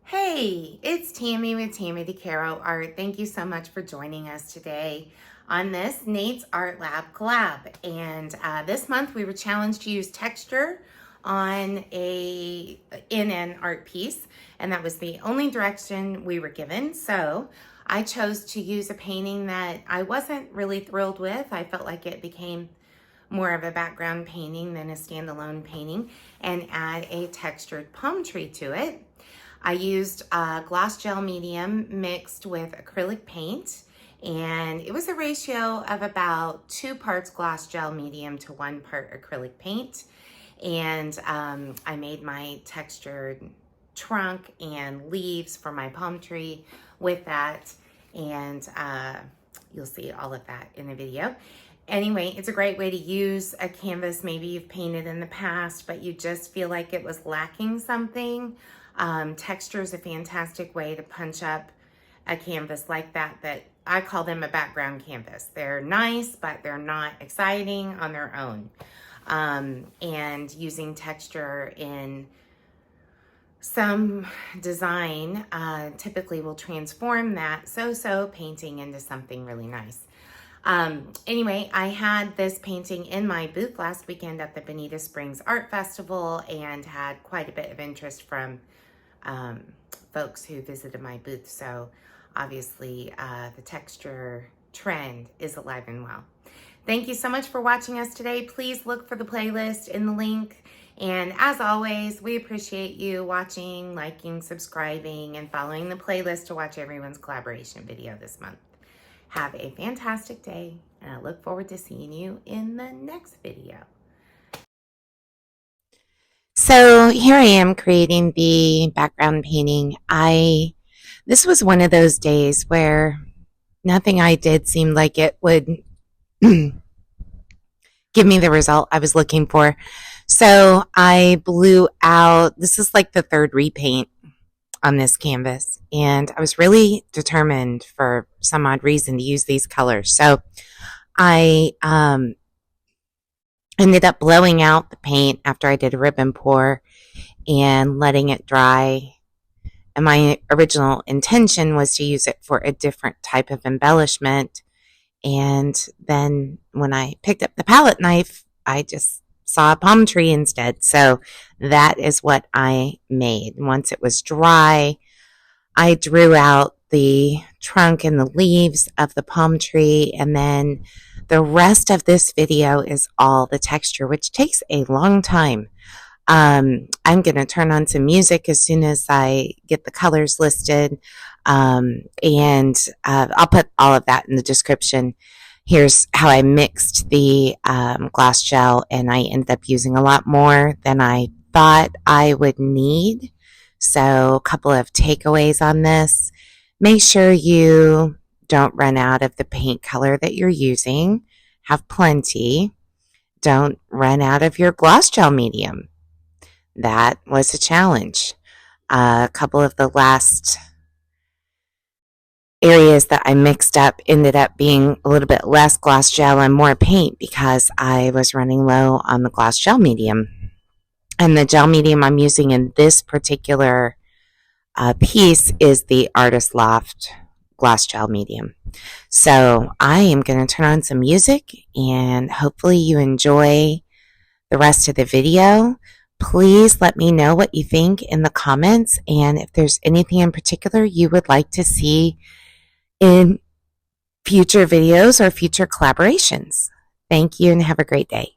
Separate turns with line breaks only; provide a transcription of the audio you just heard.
Hey, it's Tammy with Tammy DeCaro Art. Thank you so much for joining us today on this Nate's Art Lab collab. And this month we were challenged to use texture on in an art piece, and that was the only direction we were given. So I chose to use a painting that I wasn't really thrilled with. I felt like it became more of a background painting than a standalone painting, and add a textured palm tree to it. I used gloss gel medium mixed with acrylic paint, and it was a ratio of about 2 parts gloss gel medium to 1 part acrylic paint. And I made my textured trunk and leaves for my palm tree with that, and you'll see all of that in the video. Anyway, it's a great way to use a canvas maybe you've painted in the past, but you just feel like it was lacking something. Texture is a fantastic way to punch up a canvas like that I call them a background canvas. They're nice, but they're not exciting on their own. And using texture in some design typically will transform that so-so painting into something really nice. Anyway, I had this painting in my booth last weekend at the Bonita Springs Art Festival and had quite a bit of interest from folks who visited my booth. So obviously the texture trend is alive and well. Thank you so much for watching us today. Please look for the playlist in the link. And as always, we appreciate you watching, liking, subscribing, and following the playlist to watch everyone's collaboration video this month. Have a fantastic day, and I look forward to seeing you in the next video. So here I am creating the background painting. This was one of those days where nothing I did seemed like it would give me the result I was looking for. So I blew out, this is like the third repaint on this canvas, and I was really determined for some odd reason to use these colors. So I ended up blowing out the paint after I did a ribbon pour and letting it dry. And my original intention was to use it for a different type of embellishment. And then when I picked up the palette knife, I just saw a palm tree instead. So that is what I made. Once it was dry, I drew out the trunk and the leaves of the palm tree, and then the rest of this video is all the texture, which takes a long time. I'm going to turn on some music as soon as I get the colors listed, and I'll put all of that in the description. Here's how I mixed the glass gel, and I ended up using a lot more than I thought I would need. So a couple of takeaways on this. Make sure you don't run out of the paint color that you're using. Have plenty. Don't run out of your gloss gel medium. That was a challenge. A couple of the last areas that I mixed up ended up being a little bit less gloss gel and more paint because I was running low on the gloss gel medium. And the gel medium I'm using in this particular piece is the Artist Loft gloss gel medium. So I am going to turn on some music, and hopefully you enjoy the rest of the video. Please let me know what you think in the comments, and if there's anything in particular you would like to see in future videos or future collaborations. Thank you and have a great day.